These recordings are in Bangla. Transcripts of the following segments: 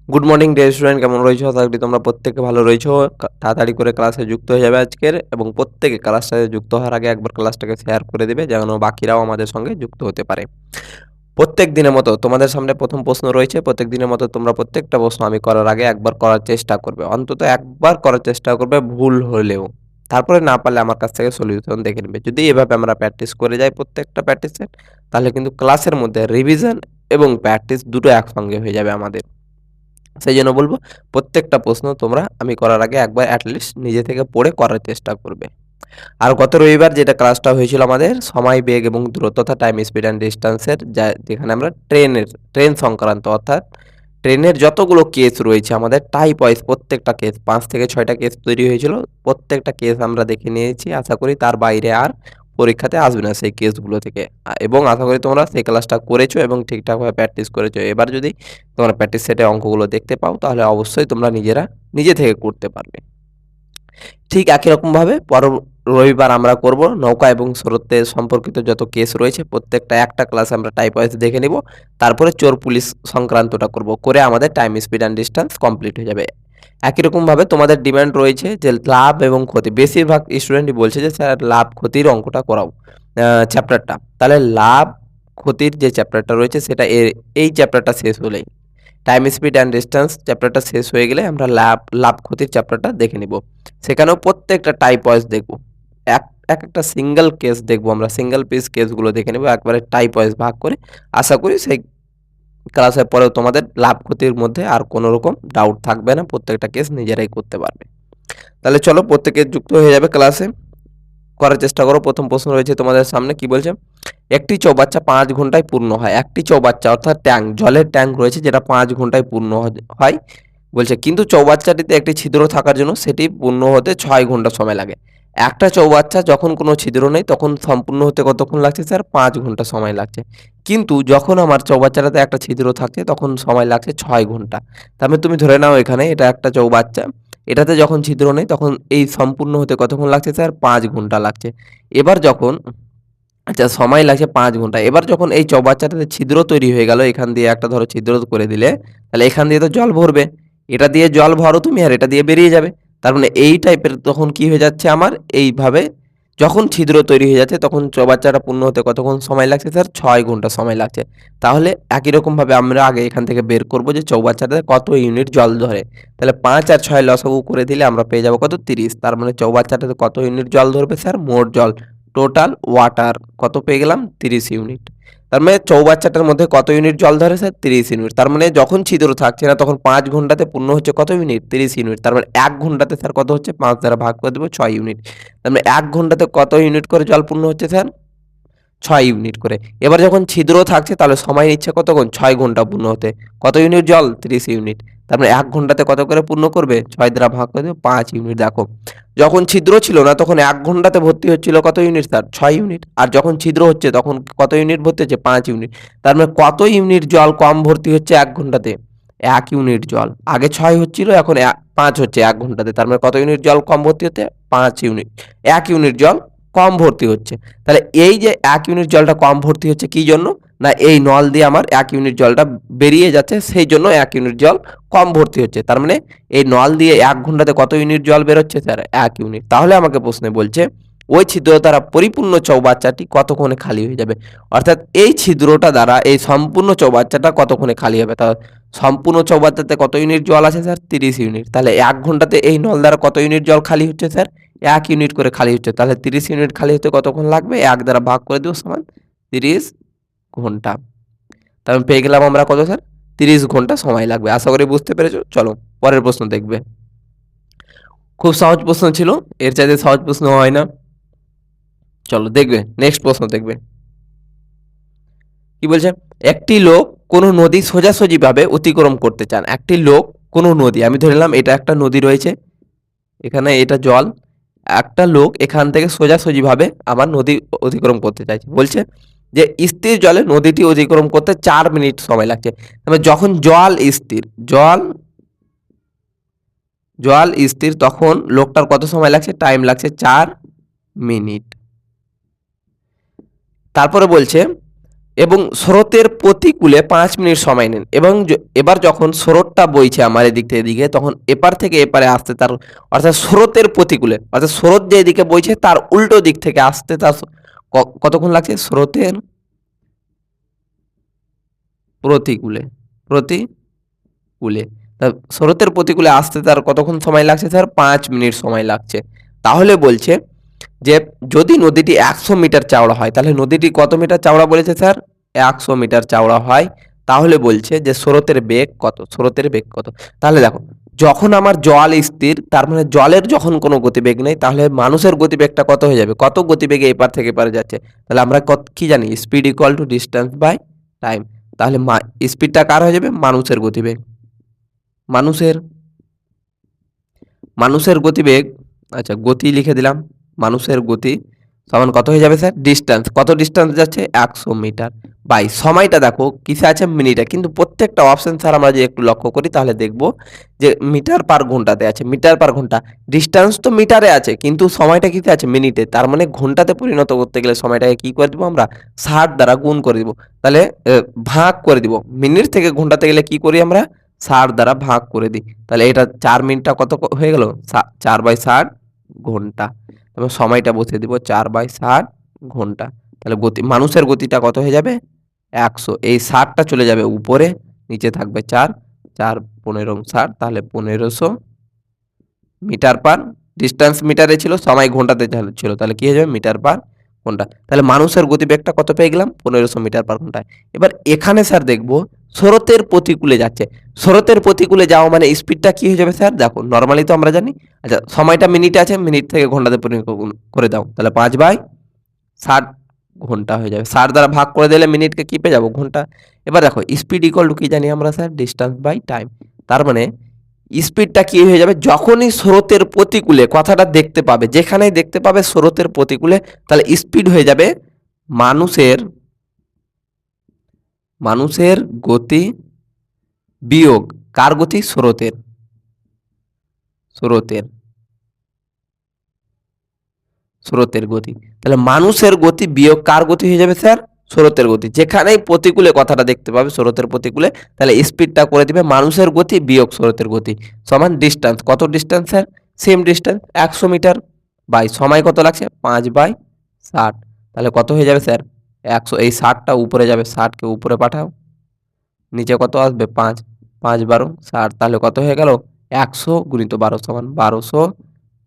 গুড মর্নিং ডিয়ার স্টুডেন্ট, কেমন রয়েছো? আশা করি তোমরা প্রত্যেকে ভালো রয়েছো। তাড়াতাড়ি করে ক্লাসে যুক্ত হয়ে যাবে আজকের, এবং প্রত্যেকে ক্লাসটাতে যুক্ত হওয়ার আগে একবার ক্লাসটাকে শেয়ার করে দেবে যেন বাকিরাও আমাদের সঙ্গে যুক্ত হতে পারে। প্রত্যেক দিনের মতো তোমাদের সামনে প্রথম প্রশ্ন রয়েছে। প্রত্যেক দিনের মতো তোমরা প্রত্যেকটা প্রশ্ন আমি করার আগে একবার করার চেষ্টা করবে, অন্তত একবার করার চেষ্টা করবে ভুল হলেও। তারপরে না পারলে আমার কাছ থেকে সলিউশন দেখে নেবে। যদি এভাবে আমরা প্র্যাকটিস করে যাই প্রত্যেকটা প্র্যাকটিস সেট, তাহলে কিন্তু ক্লাসের মধ্যে রিভিশন এবং প্র্যাকটিস দুটো একসঙ্গে হয়ে যাবে আমাদের। সেই জন্য বলবো, প্রত্যেকটা প্রশ্ন তোমরা আমি করার আগে একবার অ্যাটলিস্ট নিজে থেকে পড়ে করার চেষ্টা করবে। আর গত রবিবার যেটা ক্লাসটা হয়েছিল আমাদের সময়, বেগ এবং দূরত্ব তথা টাইম, স্পিড অ্যান্ড ডিস্টেন্সের, যেখানে আমরা ট্রেন সংক্রান্ত অর্থাৎ ট্রেনের যতগুলো কেস রয়েছে আমাদের টাইপ ওয়াইজ প্রত্যেকটা কেস 5 থেকে 6টা কেস তৈরি হয়েছিল। প্রত্যেকটা কেস আমরা দেখে নিয়েছি। আশা করি তার বাইরে আর পরীক্ষাতে আসবে না সেই কেসগুলো থেকে। এবং আশা করি তোমরা সেই ক্লাসটা করেছো এবং ঠিকঠাকভাবে প্র্যাকটিস করেছো। এবার যদি তোমরা প্র্যাকটিস সেটে অঙ্কগুলো দেখতে পাও, তাহলে অবশ্যই তোমরা নিজে থেকে করতে পারবে। ঠিক একই রকমভাবে রবিবার আমরা করব নৌকা এবং স্রোতের সম্পর্কিত যত কেস রয়েছে প্রত্যেকটা একটা ক্লাস আমরা টাইপ ওয়াইজ দেখে নিব। তারপরে চোর পুলিশ সংক্রান্তটা করব, করে আমাদের time, speed and distance complete হয়ে যাবে। একই রকমভাবে তোমাদের ডিমান্ড রয়েছে যে লাভ এবং ক্ষতি। বেশিরভাগ স্টুডেন্টই বলছে যে স্যার লাভ ক্ষতির অঙ্কটা করাও, চ্যাপ্টারটা। তাহলে লাভ ক্ষতির যে চ্যাপ্টারটা রয়েছে সেটা এই চ্যাপ্টারটা শেষ হলেই, টাইম, স্পিড অ্যান্ড ডিস্টেন্স চ্যাপ্টারটা শেষ হয়ে গেলে আমরা লাভ ক্ষতির চ্যাপ্টারটা দেখে নিব। সেখানেও প্রত্যেকটা টাইপ ওয়াইজ দেখব। এক একটা সিঙ্গেল কেস দেখব, আমরা সিঙ্গেল পিস কেসগুলো দেখে নেব একবারে টাইপ ওয়াইজ ভাগ করে। আশা করি সেই ক্লাসের পরেও তোমাদের লাভ ক্ষতির মধ্যে আর কোনো রকম ডাউট থাকবে না, প্রত্যেকটা কেস নিজেরাই করতে পারবে। তাহলে চলো প্রত্যেকে যুক্ত হয়ে যাবে ক্লাসে, করার চেষ্টা করো। প্রথম প্রশ্ন রয়েছে তোমাদের সামনে, কি বলছে? একটি চৌবাচ্চা 5 ঘন্টায় পূর্ণ হয়। একটি চৌবাচ্চা অর্থাৎ ট্যাঙ্ক, জলের ট্যাঙ্ক রয়েছে যেটা 5 ঘন্টায় পূর্ণ হয়। বলছে কিন্তু চৌবাচ্চাটিতে একটি ছিদ্র থাকার জন্য সেটি পূর্ণ হতে 6 ঘন্টা সময় লাগে। একটা চৌবাচ্চা যখন কোনো ছিদ্র নেই তখন সম্পূর্ণ হতে কতক্ষণ লাগছে স্যার? 5 ঘন্টা সময় লাগছে। কিন্তু যখন আমার চৌবাচ্চাটাতে একটা ছিদ্র থাকছে তখন সময় লাগছে 6 ঘন্টা। তার মানে তুমি ধরে নাও এখানে এটা একটা চৌবাচ্চা, এটাতে যখন ছিদ্র নেই তখন এই সম্পূর্ণ হতে কতক্ষণ লাগছে স্যার? 5 ঘন্টা লাগছে। এবার যখন আচ্ছা সময় লাগছে 5 ঘন্টা। এবার যখন এই চৌবাচ্চাটাতে ছিদ্র তৈরি হয়ে গেল, এখান দিয়ে একটা ধরো ছিদ্র করে দিলে, তাহলে এখান দিয়ে তো জল ভরবে। এটা দিয়ে জল ভরো তুমি আর এটা দিয়ে বেরিয়ে যাবে। তার মানে এই টাইপের তখন কি হয়ে যাচ্ছে আমার? এইভাবে যখন ছিদ্র তৈরি হয়ে যাচ্ছে তখন চৌবাচ্চাটা পূর্ণ হতে কতক্ষণ সময় লাগছে স্যার? 6 ঘন্টা সময় লাগছে। তাহলে একই রকমভাবে আমরা আগে এখান থেকে বের করব যে চৌবাচ্চাটাতে কত ইউনিট জল ধরে। তাহলে 5 আর 6 লসাগু করে দিলে আমরা পেয়ে যাব কত? 30। তার মানে চৌবাচ্চাটাতে কত ইউনিট জল ধরবে স্যার? মোট জল, টোটাল ওয়াটার কত পেয়ে গেলাম? 30 ইউনিট। তার মানে চৌবাচ্চাটার মধ্যে কত ইউনিট জল ধরে স্যার? 30 ইউনিট। তার মানে যখন ছিদ্র থাকছে না তখন 5 ঘন্টাতে পূর্ণ হচ্ছে কত ইউনিট? 30 ইউনিট। তার মানে 1 ঘন্টাতে স্যার কত হচ্ছে? 5 দ্বারা ভাগ করে দেব, 6 ইউনিট। তার মানে 1 ঘন্টাতে কত ইউনিট করে জল পূর্ণ হচ্ছে স্যার? 6 ইউনিট করে। এবার যখন ছিদ্র থাকছে তাহলে সময় নিচ্ছে কতক্ষণ? 6 ঘন্টা পূর্ণ হতে। কত ইউনিট জল? 30 ইউনিট। তার মানে 1 ঘন্টাতে কত করে পূর্ণ করবে? 6 দ্বারা ভাগ করে দেবে, 5 ইউনিট। দেখো যখন ছিদ্র ছিল না তখন 1 ঘন্টাতে ভর্তি হচ্ছিল কত ইউনিট স্যার? 6 ইউনিট। আর যখন ছিদ্র হচ্ছে তখন কত ইউনিট ভর্তি হচ্ছে? 5 ইউনিট। তার মানে কত ইউনিট জল কম ভর্তি হচ্ছে 1 ঘন্টাতে? 1 ইউনিট জল। আগে 6 হচ্ছিল, এখন 5 হচ্ছে 1 ঘন্টাতে। তার মানে কত ইউনিট জল কম ভর্তি হচ্ছে? 5 ইউনিট। 1 ইউনিট জল কম ভর্তি হচ্ছে। তাহলে এই যে 1 ইউনিট জলটা কম ভর্তি হচ্ছে কি জন্য? না এই নল দিয়ে আমার 1 ইউনিট জলটা বেরিয়ে যাচ্ছে, সেই জন্য 1 ইউনিট জল কম ভর্তি হচ্ছে। তার মানে এই নল দিয়ে 1 ঘন্টাতে কত ইউনিট জল বেরোচ্ছে স্যার? 1 ইউনিট। তাহলে আমাকে প্রশ্নে বলছে ওই ছিদ্র দ্বারা পরিপূর্ণ চৌবাচ্চাটি কতক্ষণে খালি হয়ে যাবে? অর্থাৎ এই ছিদ্রটা দ্বারা এই সম্পূর্ণ চৌবাচ্চাটা কতক্ষণে খালি হবে? তা সম্পূর্ণ চৌবাচ্চাতে কত ইউনিট জল আছে স্যার? 30 ইউনিট। তাহলে 1 ঘন্টাতে এই নল দ্বারা কত ইউনিট জল খালি হচ্ছে স্যার? 1 ইউনিট করে খালি হচ্ছে। তাহলে 30 ইউনিট খালি হতে কতক্ষণ লাগবে? 1 দ্বারা ভাগ করে দেব সমান 30 ঘন্টা। তাহলে পেয়ে গেলাম আমরা কত স্যার? 30 ঘন্টা সময় লাগবে। আশা করি বুঝতে পেরেছো। চলো পরের প্রশ্ন দেখবে। খুব সহজ প্রশ্ন ছিল, এর চাইতে সহজ প্রশ্ন হয় না। চলো দেখবে, নেক্সট প্রশ্ন দেখবে। কি বলছে? একটি লোক কোনো নদী সোজাসুজি ভাবে অতিক্রম করতে চান। একটি লোক কোনো নদী, আমি ধরে নিলাম এটা একটা নদী রয়েছে, এখানে এটা জল। একটা লোক এখান থেকে সোজাসুজি ভাবে আমার নদী অতিক্রম করতে চাইছে। বলছে যে স্থির জলে নদীটি অতিক্রম করতে 4 মিনিট সময় লাগছে। তবে যখন জল স্থির, জল স্থির তখন লোকটার কত সময় লাগছে? টাইম লাগছে 4 মিনিট। তারপরে বলছে এবং স্রোতের প্রতিকূলে 5 মিনিট সময় নেন এবং এবার যখন স্রোতটা বইছে আমার এদিক থেকে এদিকে তখন এপার থেকে এপারে আসতে তার অর্থাৎ স্রোতের প্রতিকূলে অর্থাৎ স্রোত যে এদিকে বইছে তার উল্টো দিক থেকে আসতে তার কতক্ষণ লাগছে স্রোতের প্রতিকূলে প্রতিকূলে স্রোতের প্রতিকূলে আসতে তার কতক্ষণ সময় লাগছে স্যার 5 মিনিট সময় লাগছে। তাহলে বলছে যে যদি নদীটি 100 মিটার চওড়া হয় তাহলে নদীটি কত মিটার চওড়া বলেছে স্যার 100 মিটার চওড়া হয়। তাহলে বলছে যে স্রোতের বেগ কত, স্রোতের বেগ কত। তাহলে দেখো যখন আমার জল স্থির তার মানে জলের যখন কোনো গতিবেগ নেই তাহলে মানুষের গতিবেগটা কত হয়ে যাবে, কত গতিবেগে এপার থেকে এপারে যাচ্ছে। তাহলে আমরা কি জানি speed equal to distance by time. তাহলে স্পিডটা কার হয়ে যাবে মানুষের গতিবেগ, মানুষের মানুষের গতিবেগ আচ্ছা গতি লিখে দিলাম মানুষের গতি সমান কত হয়ে যাবে স্যার ডিস্টেন্স, কত ডিস্টেন্স যাচ্ছে 100 মিটার বাই সময়টা দেখো কিসে আছে মিনিটে, কিন্তু প্রত্যেকটা অপশন স্যার আমরা যদি একটু লক্ষ্য করি তাহলে দেখব যে মিটার পার ঘন্টাতে আছে, মিটার পার ঘন্টা। ডিস্টেন্স তো মিটারে আছে কিন্তু সময়টা কিসে আছে মিনিটে, তার মানে ঘন্টাতে পরিণত করতে গেলে সময়টাকে কি করে দিব আমরা 60 দ্বারা গুণ করে দিব, তাহলে ভাগ করে দিব। মিনিট থেকে ঘন্টাতে গেলে কি করি আমরা 60 দ্বারা ভাগ করে দিই, তাহলে এটা 4 মিনিটটা কত হয়ে গেল 4/60 ঘন্টা। এবং সময়টা বসিয়ে দিব 4/60 ঘন্টা। তাহলে গতি মানুষের গতিটা কত হয়ে যাবে 100, এই 60টা চলে যাবে উপরে, নিচে থাকবে 4, 4 15 60, তাহলে 1500 মিটার পার, ডিস্টেন্স মিটারে ছিল সময় ঘন্টাতে ছিল, তাহলে কি হয়ে যাবে মিটার পার ঘন্টা। তাহলে মানুষের গতিবেগটা কত পেয়ে গেলাম 1500 মিটার পার ঘন্টায়। এবার এখানে স্যার দেখব স্রোতের প্রতিকূলে যাচ্ছে, স্রোতের প্রতিকূলে যাওয়া মানে স্পিডটা কি হয়ে যাবে স্যার দেখো নর্মালি তো আমরা জানি আচ্ছা সময়টা মিনিটে আছে, মিনিট থেকে ঘন্টাতে পরিণত করে দাও, তাহলে 5/60 ঘন্টা হয়ে যাবে। 60 দ্বারা ভাগ করে দিলে মিনিটকে কি পেয়ে যাবো ঘন্টা। এবার দেখো স্পিড ইকুয়াল টু কি জানি আমরা স্যার ডিস্টেন্স বাই টাইম, তার মানে স্পিডটা কি হয়ে যাবে যখনই স্রোতের প্রতিকূলে কথাটা দেখতে পাবে, যেখানেই দেখতে পাবে স্রোতের প্রতিকূলে তাহলে স্পিড হয়ে যাবে মানুষের মানুষের গতি বিয়োগ কার গতি স্রোতের, স্রোতের স্রোতের গতি। তাহলে মানুষের গতি বিয়োগ কার গতি হয়ে যাবে স্যার স্রোতের গতি, যেখানেই প্রতিকূলে কথাটা দেখতে পাবে স্রোতের প্রতিকূলে তাহলে স্পিডটা করে দিবে মানুষের গতি বিয়োগ স্রোতের গতি সমান ডিস্টেন্স, কত distance sir same distance 100 metre by সময় কত লাগছে 5/60, তাহলে কত হয়ে যাবে স্যার 100, এই 60টা উপরে যাবে 60কে উপরে পাঠাও, নিচে কত আসবে 5, 5 12 60, তাহলে কত হয়ে গেল 100 গুণিত 12 সমান 1200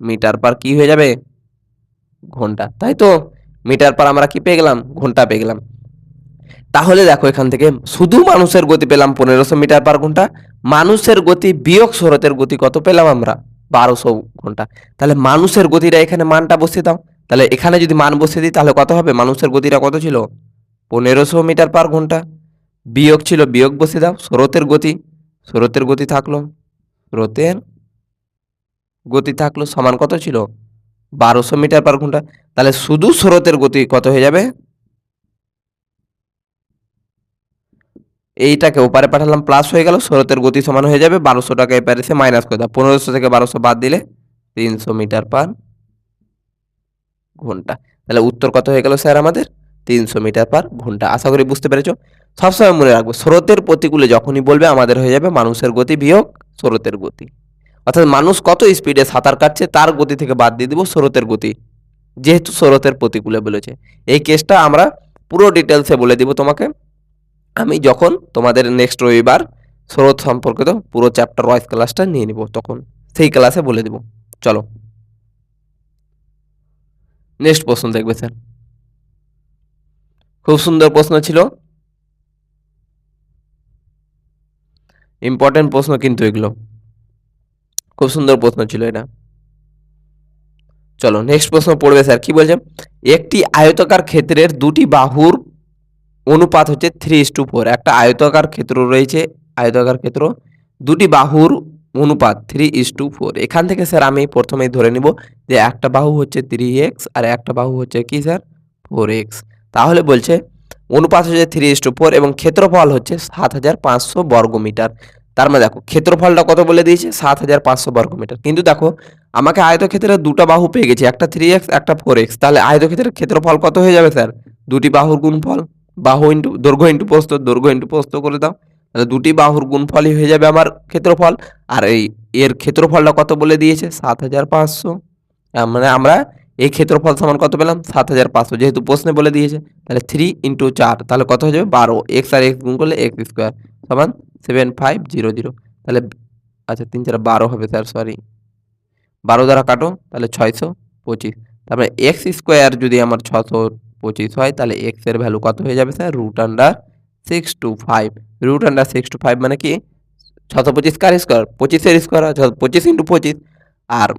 মিটার পার কি হয়ে যাবে ঘন্টা, তাই তো মিটার পার আমরা কি পেয়ে গেলাম ঘন্টা পেয়ে গেলাম। তাহলে দেখো এখান থেকে শুধু মানুষের গতি পেলাম 1500 মিটার পার ঘন্টা, মানুষের গতি বিয়োগ স্রোতের গতি কত পেলাম আমরা 1200 ঘন্টা। তাহলে মানুষের গতিটা এখানে মানটা বসিয়ে দাও, তাহলে এখানে যদি মান বসিয়ে দিই তাহলে কত হবে মানুষের গতিটা কত ছিল 1500 মিটার পার ঘন্টা, বিয়োগ ছিল বিয়োগ বসিয়ে দাও স্রোতের গতি, স্রোতের গতি থাকলো স্রোতের গতি থাকলো সমান কত ছিল 1200 মিটার পার ঘন্টা। তাহলে শুধু স্রোতের গতি কত হয়ে যাবে, এইটাকে ওপারে পাঠালাম প্লাস হয়ে গেল, স্রোতের গতি সমান হয়ে যাবে 1200 টাকা এপারে এসে মাইনাস করে দাও, 1500 থেকে 1200 বাদ দিলে 300 মিটার পার ঘন্টা। তাহলে উত্তর কত হয়ে গেল স্যার আমাদের 300 মিটার পার ঘন্টা। আশা করি বুঝতে পেরেছো। সবসময় মনে রাখবো স্রোতের প্রতিকূলে যখনই বলবে আমাদের হয়ে যাবে মানুষের গতি বিয়োগ স্রোতের গতি, অর্থাৎ মানুষ কত স্পিডে সাঁতার কাটছে তার গতি থেকে বাদ দিয়ে দিব স্রোতের গতি, যেহেতু স্রোতের প্রতিকূলে বলেছে। এই কেসটা আমরা পুরো ডিটেলসে বলে দিব তোমাকে আমি যখন তোমাদের নেক্সট রবিবার স্রোত সম্পর্কিত পুরো চ্যাপ্টার ওয়াইজ ক্লাসটা নিয়ে নিব, তখন সেই ক্লাসে বলে দিব। চলো নেক্সট প্রশ্ন দেখবে স্যার, খুব সুন্দর প্রশ্ন ছিল, ইম্পর্টেন্ট প্রশ্ন কিন্তু এগুলো খুব সুন্দর প্রশ্ন ছিল এটা। চলো নেক্সট প্রশ্ন পড়বে স্যার কি বলছে, একটি আয়তাকার ক্ষেত্রের দুটি বাহুর অনুপাত হচ্ছে 3:4, একটা আয়তাকার ক্ষেত্র রয়েছে, আয়তাকার ক্ষেত্র দুটি বাহুর অনুপাত 3:4। এখান থেকে স্যার আমি প্রথমেই ধরে নিব যে একটা বাহু হচ্ছে 3x আর একটা বাহু হচ্ছে কি স্যার 4x। তাহলে বলছে অনুপাত হচ্ছে 3:4 এবং ক্ষেত্রফল হচ্ছে 7500 বর্গমিটার। তার মানে দেখো ক্ষেত্রফলটা কত বলে দিয়েছে 7500 বর্গমিটার, কিন্তু দেখো আমাকে আয়তক্ষেত্রের দুটো বাহু পেয়ে গেছি, একটা 3x একটা 4x, তাহলে আয়তক্ষেত্রের ক্ষেত্রফল কত হয়ে যাবে স্যার দুটি বাহুর গুণফল বাহু ইন্টু দৈর্ঘ্য ইন্টু প্রস্থ, দৈর্ঘ্য ইন্টু প্রস্থ করে দাও, তাহলে দুটি বাহুর গুণফলই হয়ে যাবে আমার ক্ষেত্রফল। আর এর ক্ষেত্রফলটা কত বলে দিয়েছে? ৭৫০০। মানে আমরা এই ক্ষেত্রফল সমান কত পেলাম? ৭৫০০, যেহেতু প্রশ্নে বলে দিয়েছে। তাহলে 3 × 4 তাহলে কত হয়ে যাবে? ১২। এক্স আর এক্স গুণ করলে এক্স স্কোয়ার সমান 7500। তাহলে আচ্ছা ৩ 4 12 হবে স্যার, সরি 12 দ্বারা কাটো, তাহলে ৬২৫। তারপরে এক্স স্কোয়ার যদি আমার ৬২৫ হয়, তাহলে এক্স এর ভ্যালু কত হয়ে যাবে স্যার? √625। √625 মানে কি? ৬২৫ কার স্কোয়ার? 25 এর স্কোয়ার, 25 × 25। আর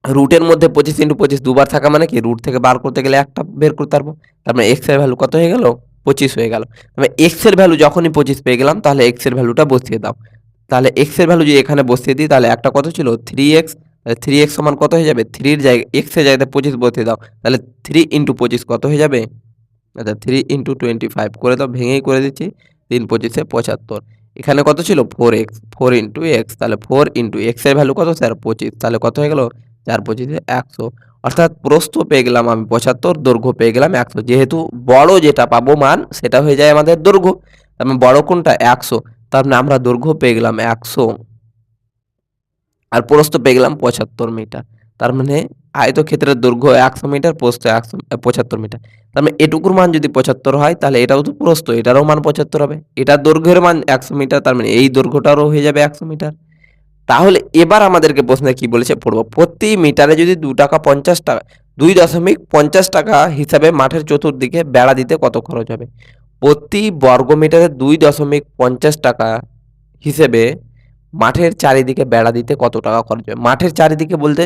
রুটের মধ্যে 25 × 25 দুবার থাকা মানে কি? রুট থেকে বার করতে গেলে একটা বের করতে পারবো। তার মানে এক্স এর ভ্যালু কত হয়ে গেল? 25 হয়ে গেল। তবে এক্স এর ভ্যালু যখনই 25 পেয়ে গেলাম, তাহলে এক্স এর ভ্যালুটা বসিয়ে দাও। তাহলে এক্স এর ভ্যালু যদি এখানে বসিয়ে দিই, তাহলে একটা কত ছিল? 3x। তাহলে 3x সমান কত হয়ে যাবে? 3 এর জায়গায় এক্স এর জায়গায় 25 বসিয়ে দাও। তাহলে 3 × 25 কত হয়ে যাবে? আচ্ছা 3 × 25 করে দাও, ভেঙেই করে দিচ্ছি। 3 × 25 = 75। এখানে কত ছিল? 4x, 4 × x, তাহলে 4 × x এর ভ্যালু কত স্যার? 25। তাহলে কত হয়ে গেল? 4 × 25 = 100। অর্থাৎ প্রস্থ পেয়ে গেলাম আমি 75, দৈর্ঘ্য পেয়ে গেলাম 100। যেহেতু বড় যেটা পাবো মান, সেটা হয়ে যায় আমাদের দৈর্ঘ্য। তার মানে বড় কোনটা? 100। তার মানে আমরা দৈর্ঘ্য পেয়ে গেলাম 100 আর প্রস্থ পেয়ে গেলাম 75 মিটার। তার মানে আয়তক্ষেত্রের দৈর্ঘ্য 100 মিটার, প্রস্থ 75 মিটার। তার মানে এটুকুর মান যদি 75 হয়, তাহলে এটাও তো প্রস্থ, এটারও মান 75 হবে। এটার দৈর্ঘ্যের মান 100 মিটার, তার মানে এই দৈর্ঘ্যটারও হয়ে যাবে 100 মিটার। তাহলে এবার আমাদেরকে প্রশ্নে কি বলেছে পড়বো। প্রতি মিটারে যদি 2.50 টাকা 2.50 টাকা হিসাবে মাঠের চতুর্দিকে বেড়া দিতে কত খরচ হবে? প্রতি বর্গ মিটারে 2.50 টাকা হিসেবে মাঠের চারিদিকে বেড়া দিতে কত টাকা খরচ হবে? মাঠের চারিদিকে বলতে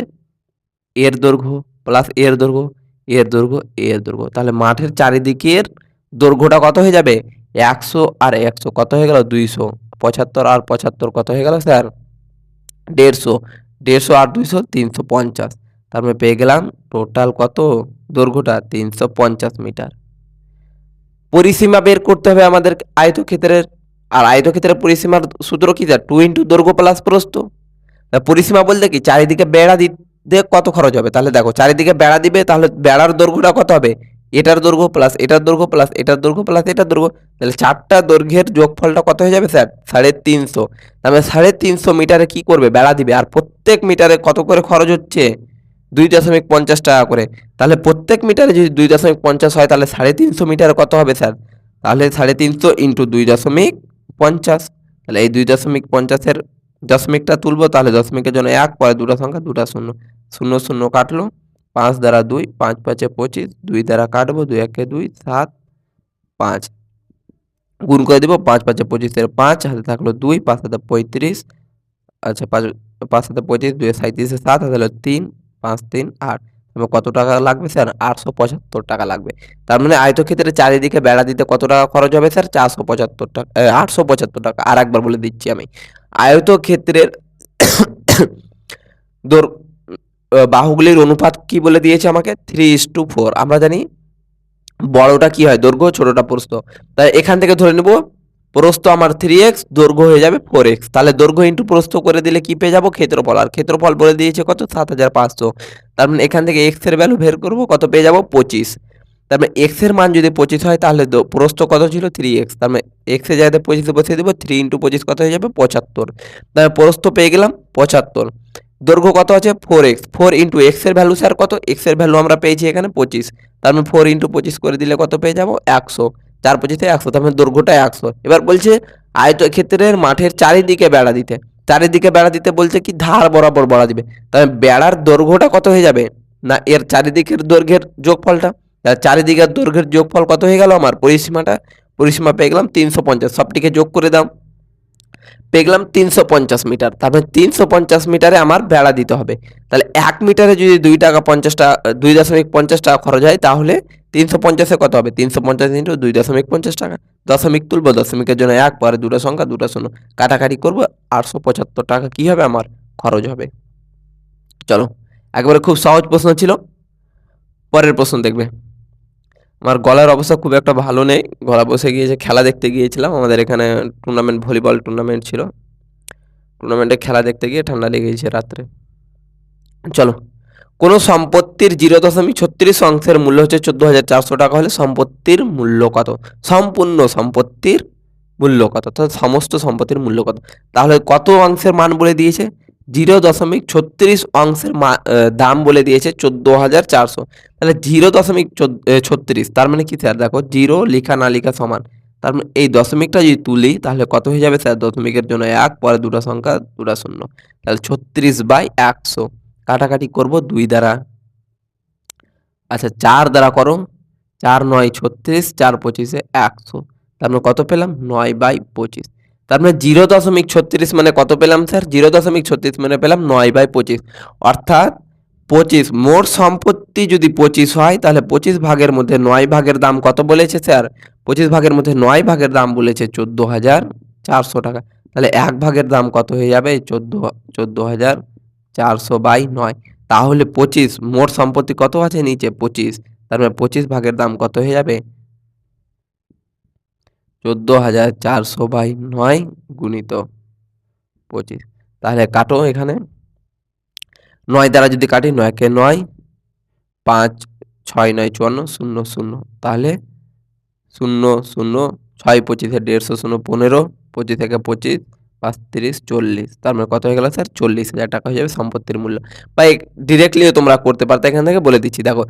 এর দৈর্ঘ্য প্লাস এর দৈর্ঘ্য, এর দৈর্ঘ্য, এর দৈর্ঘ্য। তাহলে মাঠের চারিদিকের দৈর্ঘ্যটা কত হয়ে যাবে? 100 আর 100 কত হয়ে গেল? 200। 75 আর 75 কত হয়ে গেল স্যার? 150। 150 আর 200 350। তার মানে পেয়ে গেলাম টোটাল কত? দৈর্ঘ্যটা 350 মিটার। পরিসীমা বের করতে হবে আমাদের আয়তক্ষেত্রের। আর আয়তক্ষেত্রের পরিসীমার সূত্র কি স্যার? 2 × দৈর্ঘ্য প্লাস প্রস্থ। পরিসীমা বলতে কি? চারিদিকে বেড়া দিতে কত খরচ হবে? তাহলে দেখো, চারিদিকে বেড়া দিবে, তাহলে বেড়ার দৈর্ঘ্যটা কত হবে? এটার দৈর্ঘ্য প্লাস এটার দৈর্ঘ্য প্লাস এটার দৈর্ঘ্য প্লাস এটার দৈর্ঘ্য। তাহলে চারটা দৈর্ঘ্যের যোগফলটা কত হয়ে যাবে স্যার? 350। তাহলে 350 মিটারে কি করবে? বেড়া দিবে। আর প্রত্যেক মিটারে কত করে খরচ হচ্ছে? 2.50 টাকা করে। তাহলে প্রত্যেক মিটারে যদি 2.50 হয়, তাহলে 350 মিটারে কত হবে স্যার? তাহলে 350 × 2.50। তাহলে এই 2.50 দশমিকটা তুলবো, তাহলে দশমিকের জন্য 1, পরে দুটো সংখ্যা, দুটো শূন্য, 0 0 কাটলো, 5 দ্বারা 2, 5 5 25, 2 দ্বারা কাটবো, 2 1 2, 7 5 গুণ করে দিব, 5 5 25 এর 5 হাতে থাকলো 2, 5 7 35। আচ্ছা 5 5 7 25, 2 37 এর 7 হাতে হলো 3, 5 3 8। তবে কত টাকা লাগবে স্যার? 875 টাকা লাগবে। তার মানে আয়তক্ষেত্রের চারিদিকে বেড়া দিতে কত টাকা খরচ হবে স্যার? 475 টাকা, 875 টাকা। আর একবার বলে দিচ্ছি আমি, আয়তক্ষেত্রের বাহুগুলির অনুপাত কি বলে দিয়েছে আমাকে? 3:4। আমরা জানি বড়টা কি হয়? দৈর্ঘ্য, ছোটটা প্রস্থ। তাই এখান থেকে ধরে নেব প্রস্থ আমার 3x, দৈর্ঘ্য হয়ে যাবে 4x। তাহলে দৈর্ঘ্য ইন্টু প্রস্থ করে দিলে কি পেয়ে যাবো? ক্ষেত্রফল। আর ক্ষেত্রফল বলে দিয়েছে কত? 7500। তার মানে এখান থেকে x এর ভ্যালু বের করবো, কত পেয়ে যাবো? 25। তার মানে x এর মান যদি 25 হয়, তাহলে প্রস্থ কত ছিল? 3x। তার মানে x এর জায়গায় 25 বসিয়ে দেবো, 3 × 25 কত হয়ে যাবে? 75। তাহলে প্রস্থ পেয়ে গেলাম 75। দৈর্ঘ্য কত আছে? 4x। 4 × x এর ভ্যালু স্যার কত? x এর ভ্যালু আমরা পেয়েছি এখানে 25। তার মানে 4 × 25 করে দিলে কত পেয়ে যাবো? 100। 4 25 100, তার মানে দৈর্ঘ্যটা 100। এবার বলছে আয়তক্ষেত্রের মাঠের চারিদিকে বেড়া দিতে। চারিদিকে বেড়া দিতে বলছে কি? ধার বরাবর বেড়া দিবে। তাহলে বেড়ার দৈর্ঘ্যটা কত হয়ে যাবে? না এর চারিদিকের দৈর্ঘ্যের যোগফলটা। চারিদিকের দৈর্ঘ্যের যোগফল কত হয়ে গেল আমার? পরিসীমা পেয়ে গেলাম 350। সবটিকে যোগ করে দাও, পেয়ে গেলাম 350 মিটার। তারপরে 350 মিটারে আমার বেড়া দিতে হবে। তাহলে 1 মিটারে যদি 2.50 টাকা 2.50 টাকা খরচ হয়, তাহলে 350-এ কত হবে? 350 × 2.50 টাকা। দশমিক তুলবো, দশমিকের জন্য 1, পরে দুটো সংখ্যা, দুটো শূন্য, কাটাকাটি করবো, 875 টাকা কি হবে আমার? খরচ হবে। চলো, একবারে খুব সহজ প্রশ্ন ছিল। পরের প্রশ্ন দেখবে। আমার গলার অবস্থা খুব একটা ভালো নেই, গলা বসে গিয়েছে। খেলা দেখতে গিয়েছিলাম, আমাদের এখানে টুর্নামেন্ট, ভলিবল টুর্নামেন্ট ছিল। টুর্নামেন্টে খেলা দেখতে গিয়ে ঠান্ডা লেগে গেছে রাত্রে। চলো, কোনো সম্পত্তির 0.36 অংশের মূল্য হচ্ছে 14,400 টাকা হলে সম্পত্তির মূল্য কত? সম্পূর্ণ সম্পত্তির মূল্য কত, অর্থাৎ সমস্ত সম্পত্তির মূল্য কত? তাহলে কত অংশের মান বলে দিয়েছে? 0.36 অংশের দাম বলে দিয়েছে 14,400। তাহলে 0.36, তার মানে কি স্যার? দেখো, জিরো লিখা না লিখা সমান। তার মানে এই দশমিকটা যদি তুলি তাহলে কত হয়ে যাবে স্যার? দশমিকের জন্য 1, পরে দুটো সংখ্যা, দুটো শূন্য, তাহলে 36/100। কাটাকাটি করব 2 দ্বারা, আচ্ছা 4 দ্বারা করো, 4 9 36, 4 25 100। তার মানে কত পেলাম? 9/25। তার মানে 0.36 মানে কত পেলাম স্যার? 0.36 মানে পেলাম 9/25। অর্থাৎ 25, মোট সম্পত্তি যদি 25 হয় তাহলে 25 ভাগের মধ্যে 9 ভাগের দাম কত বলেছে স্যার? 25 ভাগের মধ্যে 9 ভাগের দাম বলেছে 14,400 টাকা। তাহলে 1 ভাগের দাম কত হয়ে যাবে? 14,400/9। তাহলে 25, মোট সম্পত্তি কত আছে নিচে? 25। তার মানে 25 ভাগের দাম কত হয়ে যাবে? 14,400/9 গুণিত 25। তাহলে কাটো এখানে, 9 দ্বারা যদি কাটি, 9 কে 9, 5 6 9 54 0 0, তাহলে 0 0 6 25 150 0 15, 25 থেকে 25 5 30 40। তার মানে কত হয়ে গেল স্যার? 40,000 টাকা হয়ে যাবে সম্পত্তির মূল্য। বা ডিরেক্টলিও তোমরা করতে পারতে, এখান থেকে বলে দিচ্ছি। দেখো,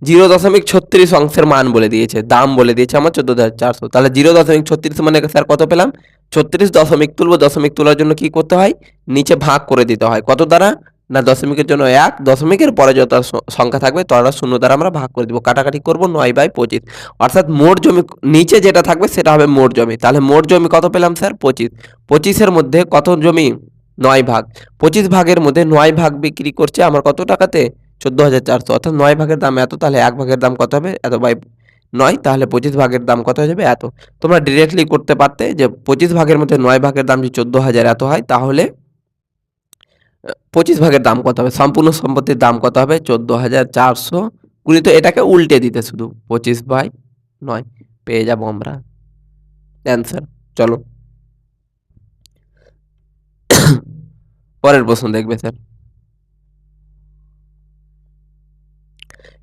0.36 অংশের মান বলে দিয়েছে, দাম বলে দিয়েছে আমার 14,400। তাহলে 0.36 মানে স্যার কত পেলাম? 36 দশমিক তুলবো, দশমিক তোলার জন্য কি করতে হয়? নিচে ভাগ করে দিতে হয়। কত দ্বারা? না, দশমিকের জন্য 1, দশমিকের পরে যত সংখ্যা থাকবে ততটা শূন্য দ্বারা আমরা ভাগ করে দিব। কাটাকাটি করবো 9/25। অর্থাৎ মোট জমি নিচে যেটা থাকবে সেটা হবে মোট জমি। তাহলে মোট জমি কত পেলাম স্যার? 25। 25-এর মধ্যে কত জমি? 9 ভাগ। 25 ভাগের মধ্যে 9 ভাগ বিক্রি করছে আমার কত টাকাতে? 14,400। অর্থাৎ 9 ভাগের দাম এত, তাহলে 1 ভাগের দাম কত হবে? এত বাই 9, তাহলে 25 ভাগের দাম কত হয়ে যাবে? এত। তোমরা ডিরেক্টলি করতে পারতে যে 25 ভাগের মধ্যে 9 ভাগের দাম যদি 14,000 এত হয়, তাহলে 25 ভাগের দাম কত হবে? সম্পূর্ণ সম্পত্তির দাম কত হবে? 14,400 গুণিত, এটাকে উল্টে দিতে শুধু 25/9 পেয়ে যাব আমরা অ্যান্সার। চলো পরের প্রশ্ন দেখবে স্যার।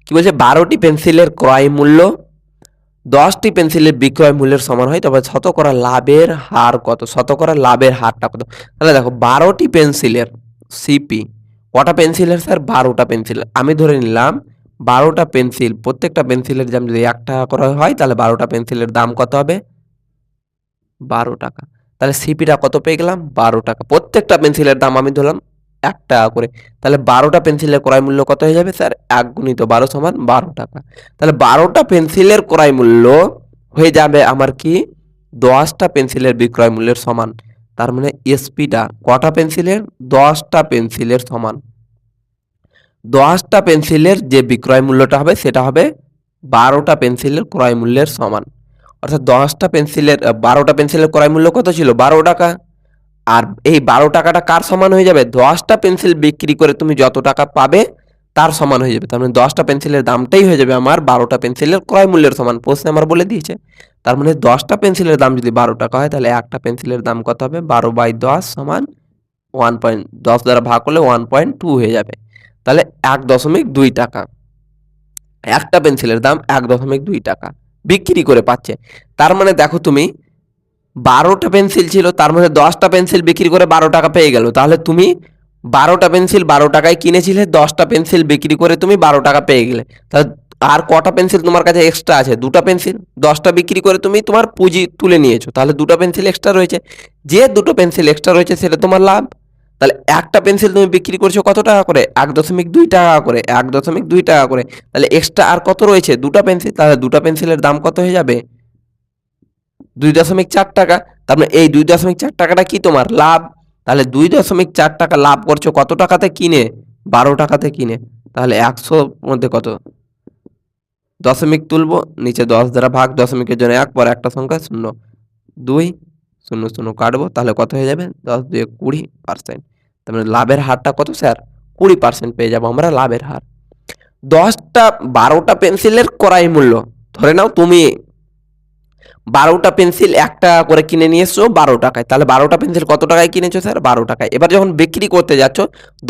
কি বলছে? 12টি পেন্সিলের ক্রয় মূল্য 10টি পেন্সিলের বিক্রয় মূল্যের সমান হয়, তবে শতকরা লাভের হার কত? শতকরা লাভের হারটা কত? তাহলে দেখো, 12টি পেন্সিলের সিপি, কটা পেন্সিলের স্যার? 12টা পেন্সিল। আমি ধরে নিলাম 12টা পেন্সিল, প্রত্যেকটা পেন্সিলের দাম যদি 1 টাকা করে হয়, তাহলে 12টা পেন্সিলের দাম কত হবে? 12 টাকা। তাহলে সিপিটা কত পেয়ে গেলাম? 12 টাকা। প্রত্যেকটা পেন্সিলের দাম আমি ধরলাম 1 টাকা করে। তাহলে 12টা পেন্সিলের ক্রয় মূল্য কত হয়ে যাবে স্যার? 1 গুণিত 12 সমান 12 টাকা। তাহলে 12টা পেন্সিলের ক্রয় মূল্য হয়ে যাবে আমার কি? 10টা পেন্সিলের বিক্রয় মূল্যের সমান। তার মানে এসপিটা কটা পেন্সিলের? 10টা পেন্সিলের সমান। 10টা পেন্সিলের যে বিক্রয় মূল্যটা হবে সেটা হবে 12টা পেন্সিলের ক্রয় মূল্যের সমান। অর্থাৎ 12টা পেন্সিলের ক্রয় মূল্য কত ছিল? 12 টাকা। আর এই 12 টাকাটা কার সমান হয়ে যাবে? 10টা পেন্সিল বিক্রি করে তুমি যত টাকা পাবে তার সমান হয়ে যাবে। তার মানে 10টা পেন্সিলের দামটাই হয়ে যাবে আমার 12টা পেন্সিলের ক্রয় মূল্যের সমান। প্রশ্নে আমার বলে দিয়েছে। তার মানে 10টা পেন্সিলের দাম যদি 12 টাকা হয়, তাহলে একটা পেন্সিলের দাম কত হবে? 12/10 সমান 10 দ্বারা ভাগ করলে 1.2 হয়ে যাবে। তাহলে 1.2 টাকা। একটা পেন্সিলের দাম 1.2 টাকা বিক্রি করে পাচ্ছে। তার মানে দেখো, তুমি 12টা পেন্সিল ছিল, তার মধ্যে 10টা পেন্সিল বিক্রি করে 12 টাকা পেয়ে গেল। তাহলে তুমি 12টা পেন্সিল 12 টাকায় কিনেছিলে, 10টা পেন্সিল বিক্রি করে তুমি 12 টাকা পেয়ে গেলে। তাহলে আর কটা পেন্সিল তোমার কাছে এক্সট্রা আছে? 2টা পেন্সিল। 10টা বিক্রি করে তুমি তোমার পুঁজি তুলে নিয়েছো, তাহলে 2টা পেন্সিল এক্সট্রা রয়েছে। যে 2টো পেন্সিল এক্সট্রা রয়েছে সেটা তোমার লাভ। তাহলে একটা পেন্সিল তুমি বিক্রি করছো কত টাকা করে? 1.2 টাকা করে। 1.2 টাকা করে। তাহলে এক্সট্রা আর কত রয়েছে? 2টা পেন্সিল। তাহলে 2টা পেন্সিলের দাম কত হয়ে যাবে? 2.4 টাকা। তার মানে এই 2.4 টাকাটা কি তোমার লাভ? তাহলে 2.4 টাকা লাভ করছো কত টাকাতে কিনে? 12 টাকাতে কিনে। তাহলে 100 মধ্যে কত? দশমিক তুলবো, নিচে 10 দ্বারা ভাগ, দশমিকের জন্য 1, পরে একটা সংখ্যা 0 2 0 0 কাটবো, তাহলে কত হয়ে যাবে? 10 2 20%। তার মানে লাভের হারটা কত স্যার? 20% পেয়ে যাবো আমরা লাভের হার। 12টা পেন্সিলের ক্রয় মূল্য ধরে নাও তুমি 12টা পেন্সিল 1 টাকা করে কিনে নিয়ে এসছো 12 টাকায়। তাহলে 12টা পেন্সিল কত টাকায় কিনেছো স্যার? 12 টাকায়। এবার যখন বিক্রি করতে যাচ্ছ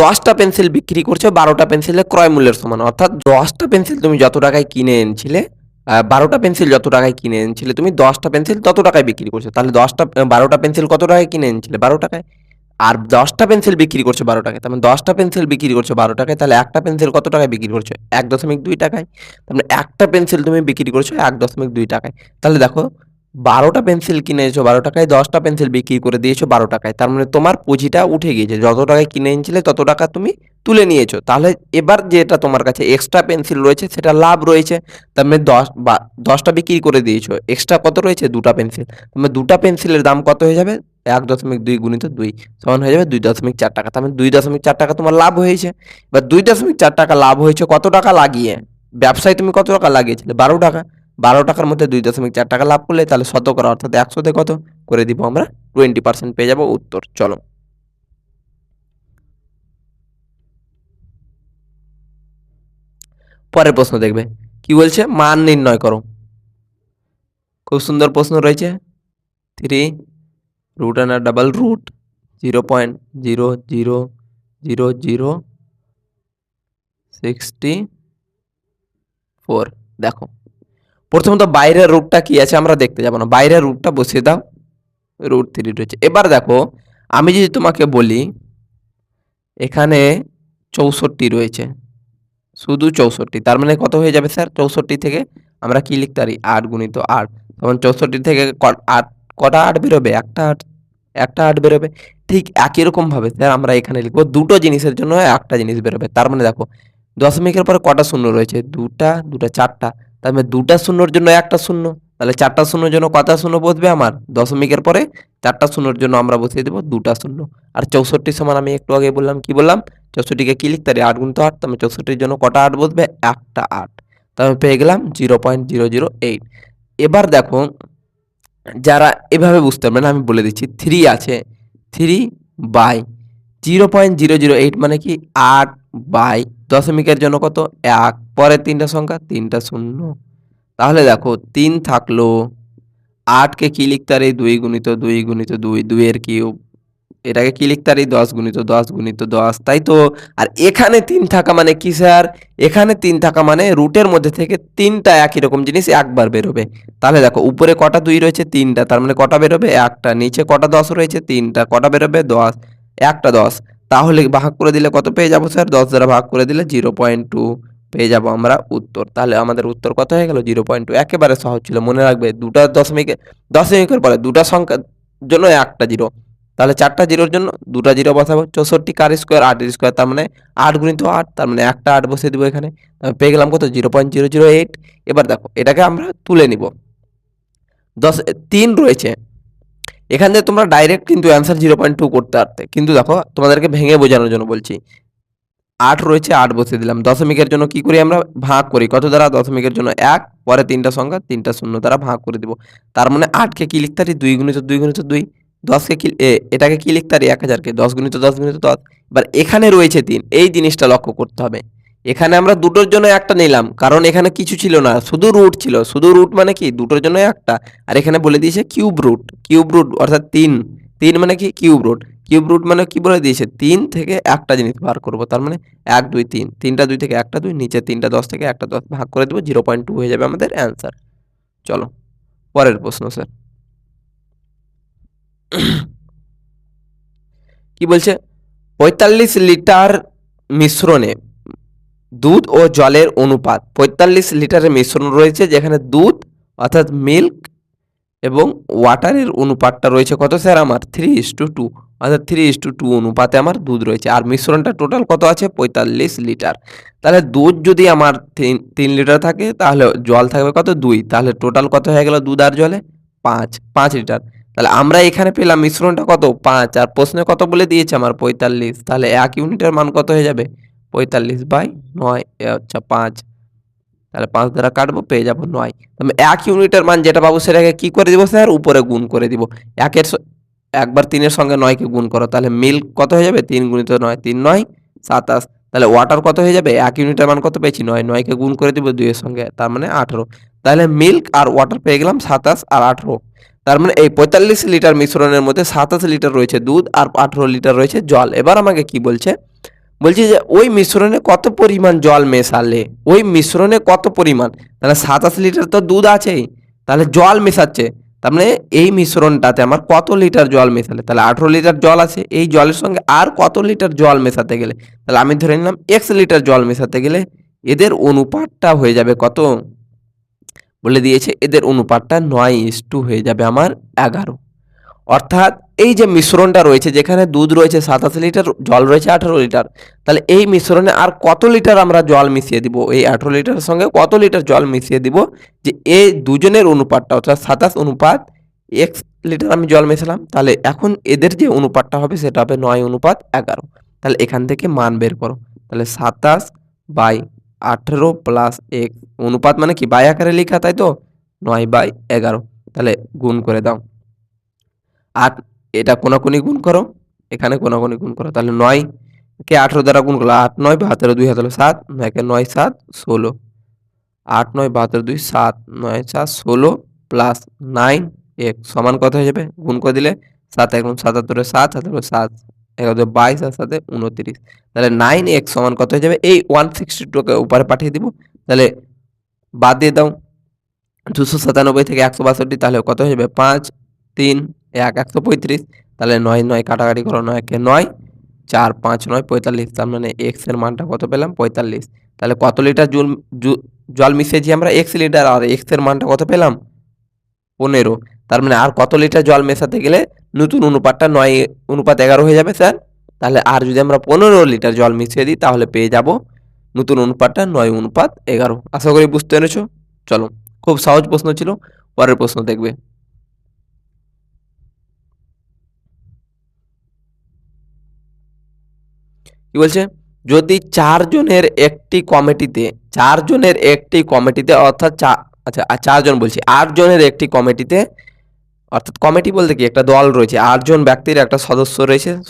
10টা পেন্সিল বিক্রি করছো 12টা পেন্সিলের ক্রয় মূল্যের সমান। অর্থাৎ 10টা পেন্সিল তুমি যত টাকায় কিনে এনেছিলে, 12টা পেন্সিল যত টাকায় কিনে এনেছিলে তুমি 10টা পেন্সিল তত টাকায় বিক্রি করছো। তাহলে 12টা পেন্সিল কত টাকায় কিনে এনেছিলে? 12 টাকায়। আর 10টা পেন্সিল বিক্রি করছো 12 টাকায়। তার মানে 10টা পেন্সিল বিক্রি করছো 12 টাকায়। তাহলে একটা পেন্সিল কত টাকায় বিক্রি করছো? 1.2 টাকায়। তার মানে একটা পেন্সিল তুমি বিক্রি করছো 1.2 টাকায়। তাহলে দেখো 12টা পেন্সিল কিনেছো 12 টাকায়, 10টা পেন্সিল বিক্রি করে দিয়েছো 12 টাকায়। তার মানে তোমার পুঁজিটা উঠে গিয়েছে। যত টাকায় কিনে এনেছিলে তত টাকা তুমি তুলে নিয়েছো। তাহলে এবার যেটা তোমার কাছে এক্সট্রা পেন্সিল রয়েছে সেটা লাভ রয়েছে। তার মানে 10টা বিক্রি করে দিয়েছো। এক্সট্রা কত রয়েছে? 2টা পেন্সিল। তার মানে 2টা পেন্সিলের দাম কত হয়ে যাবে? 1.2 গুণিত 2 সমান হয়ে যাবে 2.4 টাকা। তার মানে 2.4 টাকা তোমার লাভ হয়েছে। এবার 2.4 টাকা লাভ হয়েছে কত টাকা লাগিয়ে? ব্যবসায় তুমি কত টাকা লাগিয়েছিলে? 12 টাকা। 12 টাকার মধ্যে 2.4 টাকা লাভ করলে তাহলে শতকরা অর্থাৎ 100তে কত করে দিব আমরা? 20% পেয়ে যাব উত্তর। চলো পরের প্রশ্ন দেখবে কি বলছে, মান নির্ণয় করো। খুব সুন্দর প্রশ্ন রয়েছে। 3 রুট আন্ডার ডাবল রুট 0.000064। দেখো প্রথমত বাইরের রুটটা কি আছে আমরা দেখতে যাব না, বাইরের রুটটা বসিয়ে দাও। √3 রয়েছে। এবার দেখো আমি যদি তোমাকে বলি এখানে 64 রয়েছে, শুধু 64, তার মানে কত হয়ে যাবে স্যার? 64 থেকে আমরা কি লিখতে পারি? 8 গুণিত 8 তখন 64 থেকে 8 কটা 8 বেরোবে? একটা 8 বেরোবে। ঠিক একই রকম ভাবে স্যার আমরা এখানে লিখবো দুটো জিনিসের জন্য একটা জিনিস বেরোবে। তার মানে দেখো দশমিকের পরে কটা শূন্য রয়েছে? দুটা, চারটা। তার মানে দুটা শূন্যর জন্য একটা শূন্য। তাহলে চারটা শূন্যর জন্য কটা শূন্য বসবে আমার? দশমিকের পরে চারটা শূন্যর জন্য আমরা বসিয়ে দেবো দুটা শূন্য। আর 64 সমান আমি একটু আগে বললাম, কি বললাম? 64কে কি লিখতে পারি? 8 গুণিত 8। তার মানে 64-র জন্য কটা 8 বসবে? একটা 8। তাহলে পেয়ে গেলাম 0.008। এবার দেখো যারা এভাবে বুঝতে পারবে না আমি বলে দিচ্ছি, 3 আছে, 3/0.008 মানে কি? 8 বাই দশমিকের জন্য কত? 1, পরের তিনটা সংখ্যা 3টা শূন্য। তাহলে দেখো 3 থাকলো, 8কে কি লিখতে পারি? 2 গুণিত 2 গুণিত 2, 2 এর কিউব। এটাকে কি লিখতে পারি? 10 গুণিত 10 গুণিত 10, তাই তো? আর এখানে 3 থাকা মানে কি স্যার? এখানে 3 থাকা মানে রুটের মধ্যে থেকে 3টা একই রকম জিনিস একবার বেরোবে। তাহলে দেখো উপরে কটা 2 রয়েছে? 3টা, তার মানে কটা বেরোবে? একটা। নিচে কটা 10 রয়েছে? 3টা, কটা বেরোবে? 10, একটা 10। তাহলে ভাগ করে দিলে কত পেয়ে যাবো স্যার? 10 দ্বারা ভাগ করে দিলে 0.2 পেয়ে যাবো আমরা উত্তর। তাহলে আমাদের উত্তর কত হয়ে গেল? 0.2। একেবারে সহজ ছিল, মনে রাখবে দুটা দশমিকের পরে দুটা সংখ্যার জন্য একটা জিরো। তাহলে চারটা জিরোর জন্য দুটা জিরো বসাবো। 64 কার স্কোয়ার? 8 এর স্কোয়ার, তার মানে 8 গুণিত 8, তার মানে একটা 8 বসিয়ে দিব এখানে। পেয়ে গেলাম কত? 0.008। এবার দেখো এটাকে আমরা তুলে নিব। 3 রয়েছে, এখান থেকে তোমরা ডাইরেক্ট কিন্তু অ্যান্সার 0.2 করতে পারতে, কিন্তু দেখো তোমাদেরকে ভেঙে বোঝানোর জন্য বলছি। 8 রয়েছে, 8 বসিয়ে দিলাম। দশমিকের জন্য কি করি আমরা? ভাগ করি। কত দ্বারা? দশমিকের জন্য 1, পরে তিনটা সংখ্যা 3টা শূন্য দ্বারা ভাগ করে দিব। তার মানে 8কে কি লিখতে পারি? 2 গুণিত 2 গুণিত 2। 10কে কি এটাকে কি লিখতে পারি? 1000কে 10 গুণিত 10 গুণিত 10। এবার এখানে রয়েছে 3, এই জিনিসটা লক্ষ্য করতে হবে। এখানে আমরা দুটোর জন্য একটা নিলাম, কারণ এখানে কিছু ছিল না, শুধু রুট ছিল। শুধু রুট মানে কি? দুটোর জন্য একটা। আর এখানে বলে দিয়েছে কিউব রুট। কিউব রুট অর্থাৎ 3। 3 মানে কি? Cube root. কিউব রুট মানে কি বলে দিয়েছে? 3 থেকে একটা জিনিস বার করব। তার মানে 1 2 3, 3টা 2 থেকে একটা 2, নিচে 3টা 10 থেকে একটা 10 ভাগ করে দেবো, 0.2 হয়ে যাবে আমাদের অ্যান্সার। চলো পরের প্রশ্ন স্যার। কি বলছে? 45 লিটার মিশ্রণে দুধ ও জলের অনুপাত। 45 লিটারের মিশ্রণ রয়েছে যেখানে দুধ অর্থাৎ মিল্ক এবং ওয়াটারের অনুপাতটা রয়েছে কত স্যার আমার? 3:2, অর্থাৎ 3:2 অনুপাতে আমার দুধ রয়েছে। আর মিশ্রণটা টোটাল কত আছে? 45 লিটার। তাহলে দুধ যদি আমার 3 লিটার থাকে তাহলে জল থাকবে কত? 2। তাহলে টোটাল কত হয়ে গেল দুধ আর জলে? 5 লিটার। তাহলে আমরা এখানে পেলাম মিশ্রণটা কত? 5, আর প্রশ্নে কত বলে দিয়েছে আমার? 45। তাহলে 1 ইউনিটের মান কত হয়ে যাবে? 45/9, আচ্ছা 5। তাহলে 5 দ্বারা কাটবো, পেয়ে যাবো 9। আমি 1 ইউনিটের মান যেটা পাবো সেটাকে কি করে দিব স্যার? উপরে গুণ করে দিব। একবার 3-এর সঙ্গে 9কে গুণ করো, তাহলে মিল্ক কত হয়ে যাবে? 3 গুণিত 9, 3 9 27। তাহলে ওয়াটার কত হয়ে যাবে? 1 ইউনিটের মান কত পেয়েছি? 9, 9কে গুণ করে দিব 2 এর সঙ্গে, তার মানে 18। তাহলে মিল্ক আর ওয়াটার পেয়ে গেলাম 27 আর 18। তার মানে এই 45 লিটার মিশ্রণের মধ্যে 27 লিটার রয়েছে দুধ আর 18 লিটার রয়েছে জল। এবার আমাকে কি বলছে, বলছি যে ওই মিশ্রণে কত পরিমাণ জল মেশালে, ওই মিশ্রণে কত পরিমাণ, তাহলে 27 লিটার তো দুধ আছেই, তাহলে জল মেশাচ্ছে, তার মানে এই মিশ্রণটাতে আমার কত লিটার জল মেশালে, তাহলে 18 লিটার জল আছে, এই জলের সঙ্গে আর কত লিটার জল মেশাতে গেলে, তাহলে আমি ধরে নিলাম x লিটার জল মেশাতে গেলে এদের অনুপাতটা হয়ে যাবে কত, বলে দিয়েছে এদের অনুপাতটা 9:2 হয়ে যাবে আমার 11। অর্থাৎ এই যে মিশ্রণটা রয়েছে, যেখানে দুধ রয়েছে 27 লিটার, জল রয়েছে 18 লিটার, তাহলে এই মিশ্রণে আর কত লিটার আমরা জল মিশিয়ে দিব, এই 18 লিটারের সঙ্গে কত লিটার জল মিশিয়ে দিব, যে এই দুজনের অনুপাতটা অর্থাৎ 27 অনুপাত x লিটার আমি জল মেশালাম, তাহলে এখন এদের যে অনুপাতটা হবে সেটা হবে 9:11। তাহলে এখান থেকে মান বের করো, তাহলে 27/18 প্লাস x, অনুপাত মানে কি বাই আকারে লেখা, তাই তো 9/11, তাহলে গুণ করে দাও। 8 এটা কোনাকুনি গুণ করো, এখানে কোনাকুনি গুণ করো, তাহলে 9 কে 18 দ্বারা গুণ করলে 8 9 72 2 হাতে 7, 9 কে 9 7 16, 8 9 72 2 7 9 7 16 প্লাস 9 1 সমান কত হয়ে যাবে, গুণ করে দিলে 7 1 77 এ 7 7 7 11 22 আর 7 29, তাহলে 9x সমান কত হয়ে যাবে, এই 162 কে উপরে পাঠিয়ে দিব, তাহলে বাদ দিয়ে দাও 297 থেকে 162, তাহলে কত হয়ে যাবে 5 3 1 135, তাহলে 9 9 কাটাকাটি করো, 9 কে 9 4 5 9 45, তার মানে x এর মানটা কত পেলাম 45। তাহলে কত লিটার জল মিশিয়েছি আমরা x লিটার, আর x এর মানটা কত পেলাম 15। তার মানে আর কত লিটার জল মেশাতে গেলে নতুন অনুপাতটা 9:11 হয়ে যাবে স্যার, তাহলে আর যদি আমরা 15 লিটার জল মিশিয়ে দিই তাহলে পেয়ে যাব নতুন অনুপাতটা 9:11। আশা করি বুঝতে পেরেছো। চলো, খুব সহজ প্রশ্ন ছিল, পরের প্রশ্ন দেখবে। কি বলছে, যদি 4 জনের একটি কমিটিতে অর্থাৎ আচ্ছা 4 জন বলছি 8 জনের একটি কমিটিতে, অর্থাৎ কমিটি বলতে কি একটা দল রয়েছে, 8 জন ব্যক্তির একটা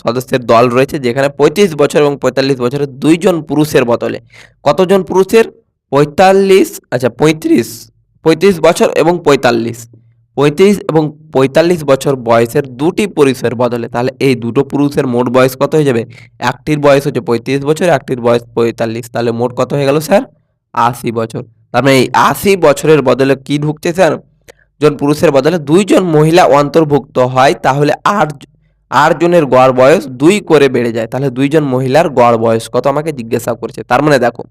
সদস্যের দল রয়েছে, যেখানে 35 বছর এবং 45 বছরের 2 জন পুরুষের বদলে, কতজন পুরুষের 35, আচ্ছা 35 বছর এবং 35 এবং 45 বছর বয়সের দুটি পুরুষের বদলে, তাহলে এই দুটো পুরুষের মোট বয়স কত হয়ে যাবে, একটির বয়স হচ্ছে 35 বছর, একটির বয়স 45, তাহলে মোট কত হয়ে গেল স্যার 80 বছর। তার মানে এই 80 বছরের বদলে কি ঢুকছে স্যার, জন পুরুষের বদলে 2 জন মহিলা অন্তর্ভুক্ত হয়, তাহলে 8 জনের গড় বয়স 2 করে বেড়ে যায়, তাহলে 2 জন মহিলার গড় বয়স কত আমাকে জিজ্ঞাসা করেছে। তার মানে দেখো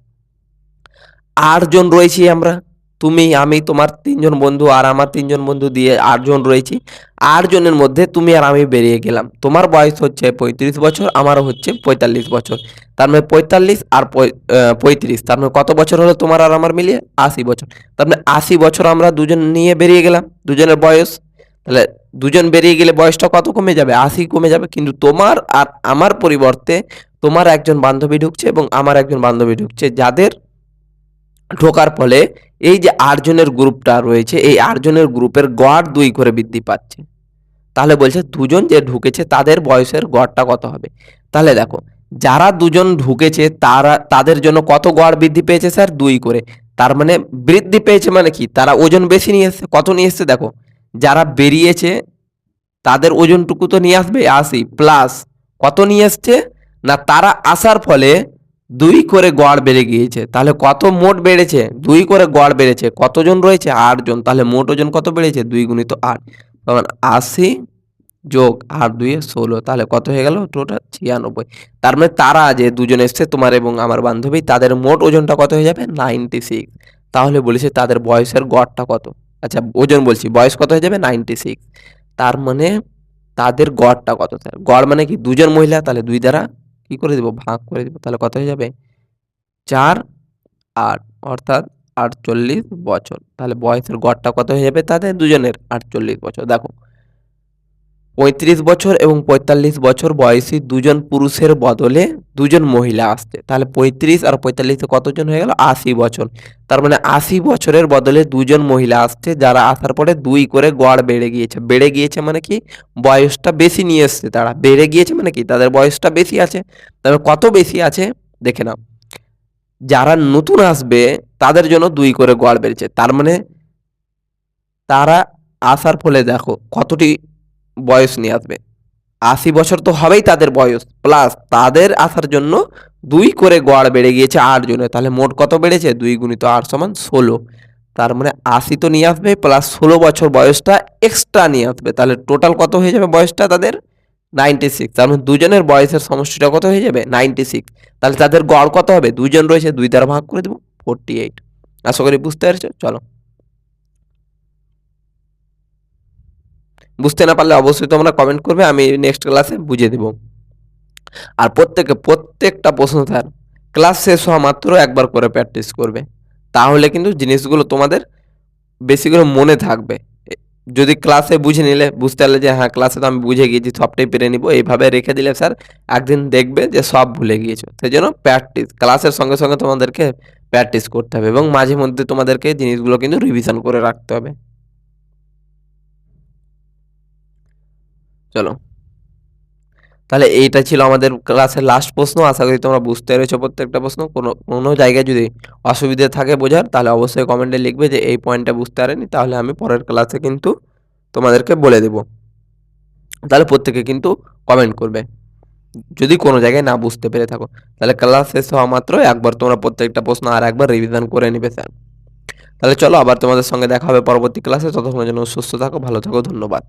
8 জন রয়েছি আমরা, তুমি আমি তোমার 3 জন বন্ধু আর আমার 3 জন বন্ধু দিয়ে 8 জন রয়েছি, 8 জনের মধ্যে তুমি আর আমি বেরিয়ে গেলাম, তোমার বয়স হচ্ছে 35 বছর, আমারও হচ্ছে 45 বছর, তার মানে 45 আর 35, তার মানে কত বছর হলো তোমার আর আমার মিলিয়ে 80 বছর, তার মানে 80 বছর আমরা দুজন নিয়ে বেরিয়ে গেলাম, দুজনের বয়স, তাহলে দুজন বেরিয়ে গেলে বয়সটা কত কমে যাবে, 80 কমে যাবে, কিন্তু তোমার আর আমার পরিবর্তে তোমার একজন বান্ধবী ঢুকছে এবং আমার একজন বান্ধবী ঢুকছে, যাদের ঢোকার ফলে এই যে 8 জনের গ্রুপটা রয়েছে, এই 8 জনের গ্রুপের গড় 2 করে বৃদ্ধি পাচ্ছে, তাহলে বলছে দুজন যে ঢুকেছে তাদের বয়সের গড়টা কত হবে। তাহলে দেখো যারা দুজন ঢুকেছে তাদের জন্য কত গড় বৃদ্ধি পেয়েছে স্যার 2 করে, তার মানে বৃদ্ধি পেয়েছে মানে কি তারা ওজন বেশি নিয়ে এসছে, কত নিয়ে এসছে দেখো, যারা বেরিয়েছে তাদের ওজনটুকু তো নিয়ে আসবে 80 প্লাস কত নিয়ে এসছে না, তারা আসার ফলে 2 করে গড় বেড়ে গিয়েছে, তাহলে কত মোট বেড়েছে 2 করে গড় বেড়েছে, কতজন রয়েছে 8 জন, তাহলে মোট ওজন কত বেড়েছে 2 গুণিত 8, তখন 80 যোগ 8 2 16, তাহলে কত হয়ে গেল টোটাল 96। তার মানে তারা যে দুজন এসছে তোমার এবং আমার বান্ধবী, তাদের মোট ওজনটা কত হয়ে যাবে 96। তাহলে বলেছে তাদের বয়সের গড়টা কত, আচ্ছা ওজন বলছি, বয়স কত হয়ে যাবে 96, তার মানে তাদের গড়টা কত স্যার, গড় মানে কি দুজন মহিলা, তাহলে 2 দ্বারা কি করে দিব ভাগ করে দিব, তাহলে কত হয়ে যাবে 4 8, অর্থাৎ 48 বছর, তাহলে বয়সের গড়টা কত হয়ে যাবে তাদের দুজনের 48 বছর। দেখো 35 বছর এবং 45 বছর বয়সী দুজন পুরুষের বদলে দুজন মহিলা আসছে, তাহলে 35 আর 45 কতজন হয়ে গেল 80 বছর, তার মানে 80 বছরের বদলে দুজন মহিলা আসছে, যারা আসার পরে 2 করে গড় বেড়ে গিয়েছে মানে কি বয়সটা বেশি নিয়ে এসছে, তারা বেড়ে গিয়েছে মানে কি তাদের বয়সটা বেশি আছে, তবে কত বেশি আছে দেখে নাও, যারা নতুন আসবে তাদের জন্য 2 করে গড় বেড়েছে, তার মানে তারা আসার ফলে দেখো কতটি বয়স নিয়ে আসবে। ৮০ বছর তো হবেই তাদের বয়স, প্লাস তাদের আসার জন্য ২ করে গড় বেড়ে গিয়েছে ৮ জনের। তাহলে মোট কত বেড়েছে? ২ গুণিত ৮ সমান ১৬। তার মানে ৮০ তো নিয়ে আসবে, প্লাস ১৬ বছর বয়সটা এক্সট্রা নিয়ে আসবে। তাহলে টোটাল কত হয়ে যাবে বয়সটা তাদের? ৯৬। তার মানে দুজনের বয়সের সমষ্টিটা কত হয়ে যাবে? ৯৬। তাহলে তাদের গড় কত হবে? ২ জন রয়েছে, ২ দ্বারা ভাগ করে দেব, 48। আশা করি বুঝতে পেরেছো। চলো, বুঝতে না পারলে অবশ্যই তোমরা কমেন্ট করবে, আমি নেক্সট ক্লাসে বুঝিয়ে দেব। আর প্রত্যেকটা প্রশ্ন স্যার ক্লাস শেষ হওয়া মাত্র একবার করে প্র্যাকটিস করবে, তাহলে কিন্তু জিনিসগুলো তোমাদের বেশি করে মনে থাকবে। যদি ক্লাসে বুঝে নিলে, বুঝতে পারলে যে হ্যাঁ ক্লাসে তো আমি বুঝে গিয়েছি, সবটাই পেরে নিব, এইভাবে রেখে দিলে স্যার একদিন দেখবে যে সব ভুলে গিয়েছো। সেই জন্য প্র্যাকটিস, ক্লাসের সঙ্গে সঙ্গে তোমাদেরকে প্র্যাকটিস করতে হবে এবং মাঝে মধ্যে তোমাদেরকে জিনিসগুলো কিন্তু রিভিশন করে রাখতে হবে। চলো, তাহলে এইটা ছিল আমাদের ক্লাসের লাস্ট প্রশ্ন। আশা করি তোমরা বুঝতে পেরেছো প্রত্যেকটা প্রশ্ন। কোনো জায়গায় যদি অসুবিধে থাকে বোঝার, তাহলে অবশ্যই কমেন্টে লিখবে যে এই পয়েন্টটা বুঝতে পারেনি, তাহলে আমি পরের ক্লাসে কিন্তু তোমাদেরকে বলে দেব। তাহলে প্রত্যেকে কিন্তু কমেন্ট করবে যদি কোনো জায়গায় না বুঝতে পেরে থাকো। তাহলে ক্লাস শেষ হওয়া মাত্র একবার তোমরা প্রত্যেকটা প্রশ্ন আর একবার রিভিশন করে নিবে স্যার। তাহলে চলো, আবার তোমাদের সঙ্গে দেখা হবে পরবর্তী ক্লাসে। ততক্ষণের জন্য সুস্থ থাকো, ভালো থাকো, ধন্যবাদ।